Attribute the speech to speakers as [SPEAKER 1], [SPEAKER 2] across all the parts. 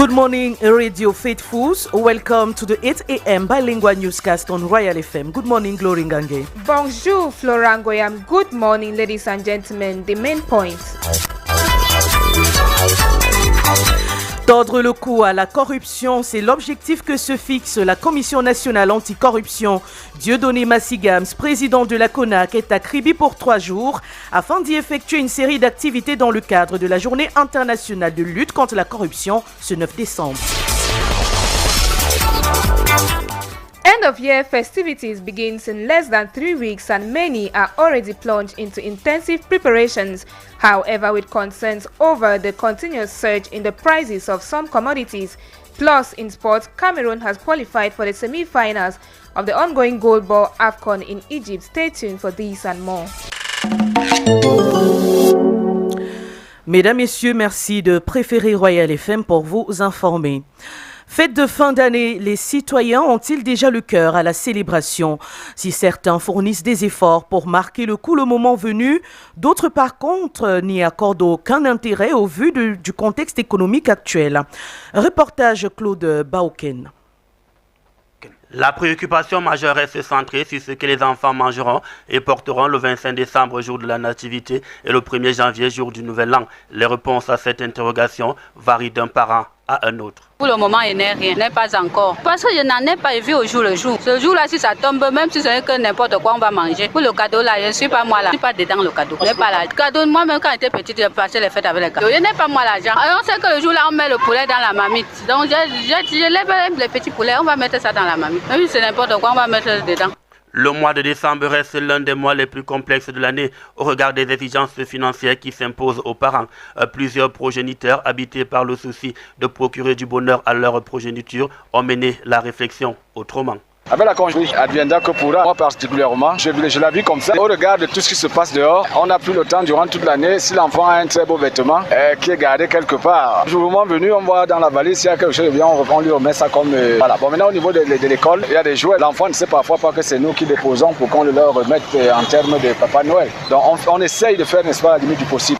[SPEAKER 1] Good morning, Radio Faithfuls. Welcome to the 8 a.m. bilingual newscast on Royal FM. Good morning, Glory Ngange.
[SPEAKER 2] Bonjour, Florent Goyam. Good morning, ladies and gentlemen. The main points.
[SPEAKER 1] Tordre le cou à la corruption, c'est l'objectif que se fixe la Commission nationale anticorruption. Dieudonné Massigams, président de la CONAC, est à Kribi pour 3 jours afin d'y effectuer une série d'activités dans le cadre de la Journée internationale de lutte contre la corruption ce 9 décembre.
[SPEAKER 2] End-of-year festivities begins in less than 3 weeks and many are already plunged into intensive preparations. However, with concerns over the continuous surge in the prices of some commodities. Plus, in sports, Cameroon has qualified for the semi-finals of the ongoing Gold Ball AFCON in Egypt. Stay tuned for these and more.
[SPEAKER 1] Mesdames, Messieurs, merci de préférer Royal FM pour vous informer. Fête de fin d'année, les citoyens ont-ils déjà le cœur à la célébration? Si certains fournissent des efforts pour marquer le coup le moment venu, d'autres par contre n'y accordent aucun intérêt au vu du contexte économique actuel. Reportage Claude Bauken.
[SPEAKER 3] La préoccupation majeure reste centrée sur ce que les enfants mangeront et porteront le 25 décembre, jour de la Nativité, et le 1er janvier, jour du Nouvel An. Les réponses à cette interrogation varient d'un parent à un autre.
[SPEAKER 4] Pour le moment, il n'est rien, n'est pas encore. Parce que je n'en ai pas vu au jour le jour. Ce jour-là, si ça tombe, même si ce n'est que n'importe quoi, on va manger. Pour le cadeau, là, je ne suis pas moi là. Je ne suis pas dedans le cadeau. Je n'ai pas là. Le cadeau, moi-même, quand j'étais petite, je passais les fêtes avec les cadeaux. Je n'ai pas moi l'argent. Alors, on sait que le jour-là, on met le poulet dans la marmite. Donc, je lève les petits poulets, on va mettre ça dans la marmite. Même si c'est n'importe quoi, on va mettre dedans.
[SPEAKER 3] Le mois de décembre reste l'un des mois les plus complexes de l'année au regard des exigences financières qui s'imposent aux parents. Plusieurs progéniteurs, habités par le souci de procurer du bonheur à leur progéniture, ont mené la réflexion autrement.
[SPEAKER 5] Avec la conjoncture adviendra que pourra, moi particulièrement, je la vis comme ça. Au regard de tout ce qui se passe dehors, on n'a plus le temps durant toute l'année. Si l'enfant a un très beau vêtement qui est gardé quelque part, le jour venu, on voit dans la valise, s'il y a quelque chose de bien, on lui remet ça comme... Voilà. Bon, maintenant au niveau de l'école, il y a des jouets. L'enfant ne sait parfois pas que c'est nous qui déposons pour qu'on le leur remette en termes de Papa Noël. Donc on essaye de faire, n'est-ce pas, à la limite du possible.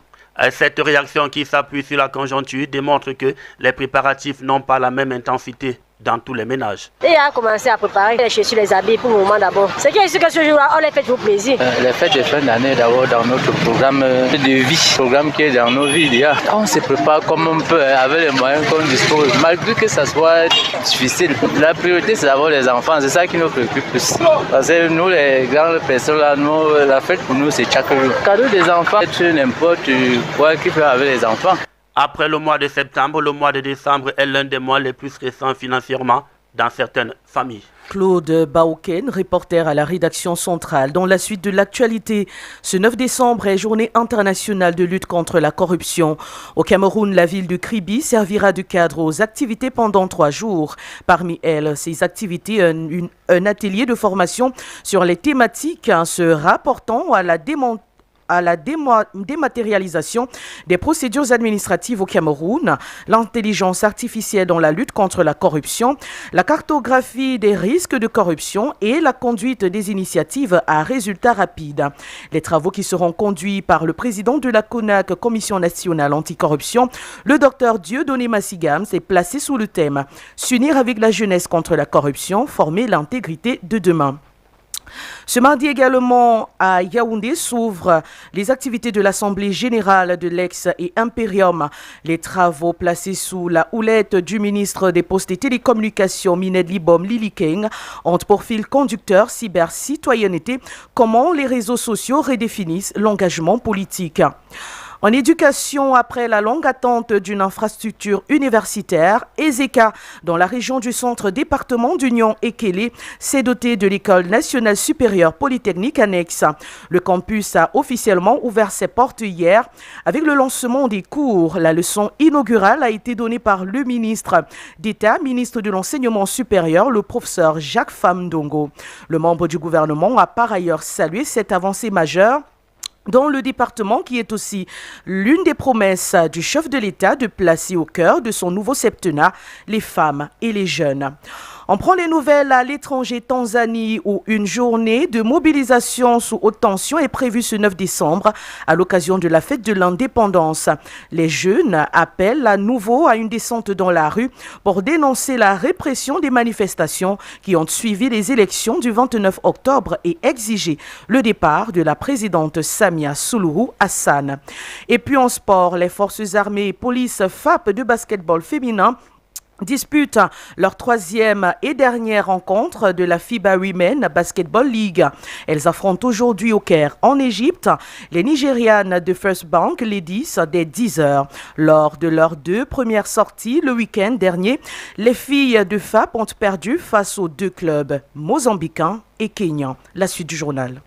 [SPEAKER 3] Cette réaction qui s'appuie sur la conjoncture démontre que les préparatifs n'ont pas la même intensité dans tous les ménages.
[SPEAKER 6] Et a commencé à préparer les chaussures, les habits pour le moment d'abord. Ce qui est sûr que ce jour-là, on les fait pour plaisir.
[SPEAKER 7] Les fêtes de fin d'année d'abord dans notre programme de vie, programme qui est dans nos vies déjà. On se prépare comme on peut avec les moyens qu'on dispose, malgré que ça soit difficile. La priorité c'est d'avoir les enfants, c'est ça qui nous préoccupe plus. Parce que nous les grandes personnes là, la fête pour nous c'est chaque jour. Cadeau des enfants, c'est n'importe quoi qu'il fait avec les enfants.
[SPEAKER 3] Après le mois de septembre, le mois de décembre est l'un des mois les plus récents financièrement dans certaines familles.
[SPEAKER 1] Claude Bauken, reporter à la rédaction centrale. Dans la suite de l'actualité, ce 9 décembre est Journée internationale de lutte contre la corruption. Au Cameroun, la ville de Kribi servira de cadre aux activités pendant 3 jours. Parmi elles, ces activités, un atelier de formation sur les thématiques se rapportant à la dématérialisation des procédures administratives au Cameroun, l'intelligence artificielle dans la lutte contre la corruption, la cartographie des risques de corruption et la conduite des initiatives à résultats rapides. Les travaux qui seront conduits par le président de la CONAC, Commission nationale anticorruption, le docteur Dieudonné Massigams, est placé sous le thème « S'unir avec la jeunesse contre la corruption, former l'intégrité de demain ». Ce mardi également, à Yaoundé s'ouvrent les activités de l'Assemblée générale de l'ex et Imperium. Les travaux placés sous la houlette du ministre des Postes et Télécommunications, Mined Libom Lilikeng, ont pour fil conducteur cyber-citoyenneté, comment les réseaux sociaux redéfinissent l'engagement politique. En éducation, après la longue attente d'une infrastructure universitaire, Ezeka, dans la région du centre département d'Union Ekele, s'est doté de l'École nationale supérieure polytechnique annexe. Le campus a officiellement ouvert ses portes hier avec le lancement des cours. La leçon inaugurale a été donnée par le ministre d'État, ministre de l'Enseignement supérieur, le professeur Jacques Famdongo. Le membre du gouvernement a par ailleurs salué cette avancée majeure dans le département qui est aussi l'une des promesses du chef de l'État de placer au cœur de son nouveau septennat les femmes et les jeunes. On prend les nouvelles à l'étranger, Tanzanie, où une journée de mobilisation sous haute tension est prévue ce 9 décembre à l'occasion de la fête de l'indépendance. Les jeunes appellent à nouveau à une descente dans la rue pour dénoncer la répression des manifestations qui ont suivi les élections du 29 octobre et exiger le départ de la présidente Samia Suluhu Hassan. Et puis en sport, les forces armées et police FAP de basketball féminin disputent leur troisième et dernière rencontre de la FIBA Women Basketball League. Elles affrontent aujourd'hui au Caire, en Égypte, les Nigérianes de First Bank Ladies dès 10h. Lors de leurs deux premières sorties le week-end dernier, les filles de FAP ont perdu face aux deux clubs mozambicains et kenyans. La suite du journal.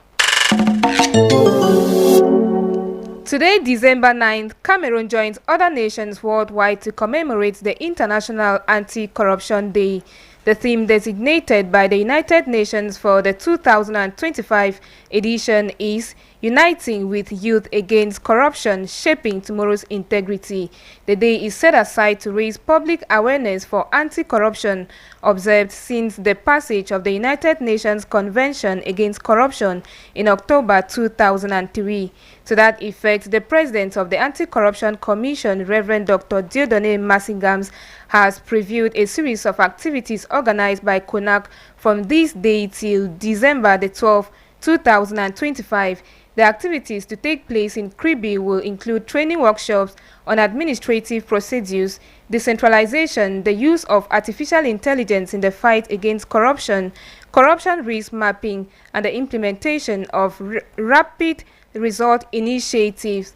[SPEAKER 2] Today, December 9th, Cameroon joins other nations worldwide to commemorate the International Anti-Corruption Day. The theme designated by the United Nations for the 2025 edition is Uniting with Youth Against Corruption, Shaping Tomorrow's Integrity. The day is set aside to raise public awareness for anti-corruption, observed since the passage of the United Nations Convention Against Corruption in October 2003. To that effect, the President of the Anti-Corruption Commission, Reverend Dr. Dieudonné Massingams, has previewed a series of activities organized by CONAC from this day till December the 12th, 2025. The activities to take place in Kribi will include training workshops on administrative procedures, decentralization, the use of artificial intelligence in the fight against corruption, corruption risk mapping, and the implementation of rapid result initiatives.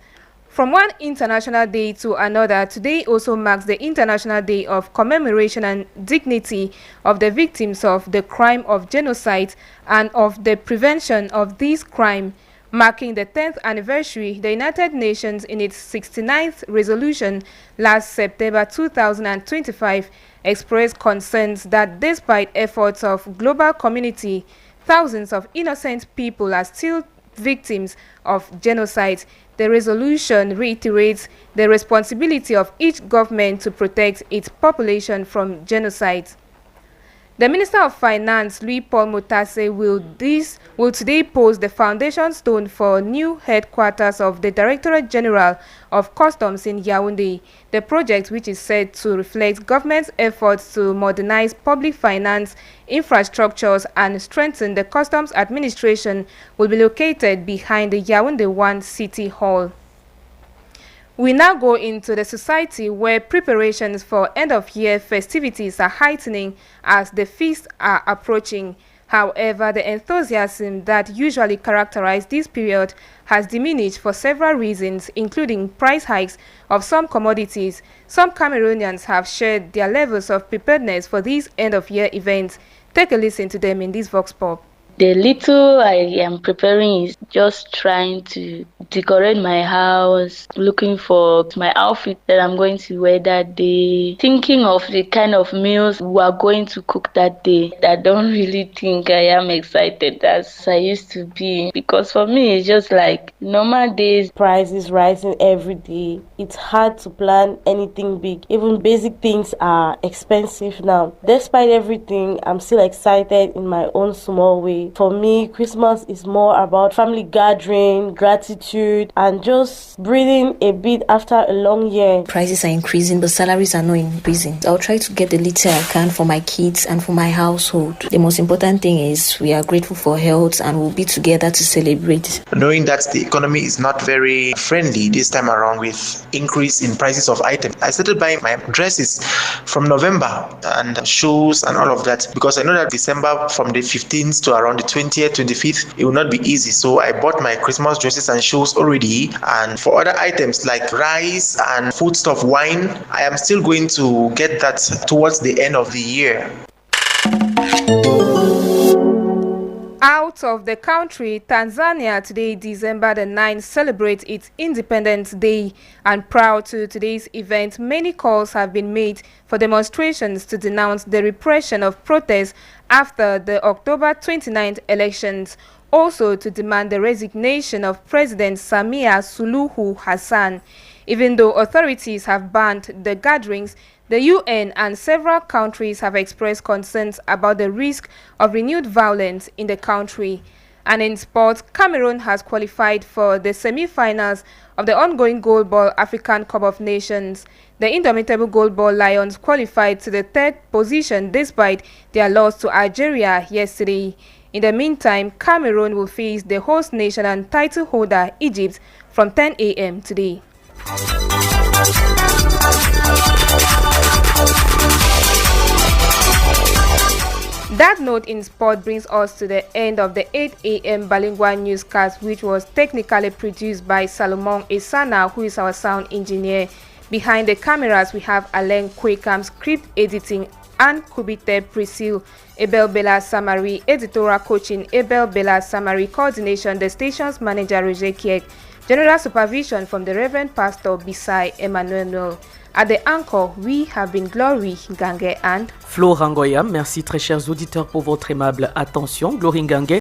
[SPEAKER 2] From one international day to another, today also marks the International Day of Commemoration and Dignity of the Victims of the Crime of Genocide and of the Prevention of this crime. Marking the 10th anniversary, the United Nations, in its 69th resolution last September 2025, expressed concerns that despite efforts of global community, thousands of innocent people are still victims of genocide. The resolution reiterates the responsibility of each government to protect its population from genocide. The Minister of Finance, Louis-Paul Motase, will today pose the foundation stone for new headquarters of the Directorate General of Customs in Yaoundé. The project, which is said to reflect government's efforts to modernize public finance infrastructures and strengthen the customs administration, will be located behind the Yaoundé 1 City Hall. We now go into the society where preparations for end-of-year festivities are heightening as the feasts are approaching. However, the enthusiasm that usually characterizes this period has diminished for several reasons, including price hikes of some commodities. Some Cameroonians have shared their levels of preparedness for these end-of-year events. Take a listen to them in this Vox Pop.
[SPEAKER 8] The little I am preparing is just trying to decorate my house, looking for my outfit that I'm going to wear that day, thinking of the kind of meals we are going to cook that day. I don't really think I am excited as I used to be, because for me it's just like normal days.
[SPEAKER 9] Prices rising every day. It's hard to plan anything big. Even basic things are expensive now. Despite everything, I'm still excited in my own small way. For me, Christmas is more about family gathering, gratitude, and just breathing a bit after a long year.
[SPEAKER 10] Prices are increasing, but salaries are not increasing. I'll try to get the little I can for my kids and for my household. The most important thing is we are grateful for health and we'll be together to celebrate.
[SPEAKER 11] Knowing that the economy is not very friendly this time around with increase in prices of items, I started buying my dresses from November and shoes and all of that, because I know that December from the 15th to around the 20th, 25th, it will not be easy. So I bought my Christmas dresses and shoes already. And for other items like rice and foodstuff, wine, I am still going to get that towards the end of the year.
[SPEAKER 2] Out of the country, Tanzania today, December the 9th, celebrates its Independence Day. And prior to today's event, many calls have been made for demonstrations to denounce the repression of protests after the October 29th elections, also to demand the resignation of President Samia Suluhu Hassan. Even though authorities have banned the gatherings, the UN and several countries have expressed concerns about the risk of renewed violence in the country. And in sports, Cameroon has qualified for the semi-finals of the ongoing Goalball African Cup of Nations. The indomitable Goalball Lions qualified to the third position despite their loss to Algeria yesterday. In the meantime, Cameroon will face the host nation and title holder Egypt from 10 a.m. today. That note in sport brings us to the end of the 8 a.m. bilingual newscast, which was technically produced by Salomon Esana, who is our sound engineer. Behind the cameras, we have Alain Kwekam, script editing, Anne Kubite Priscille, Abel Bella Samari, editorial coaching, Abel Bella Samari, coordination, the station's manager Roger Kiek, general supervision from the Reverend Pastor Bisai Emmanuel. À the anchor, we have been Glory Ngange and
[SPEAKER 1] Flo Rangoya. Merci très chers auditeurs pour votre aimable attention. Glory Ngange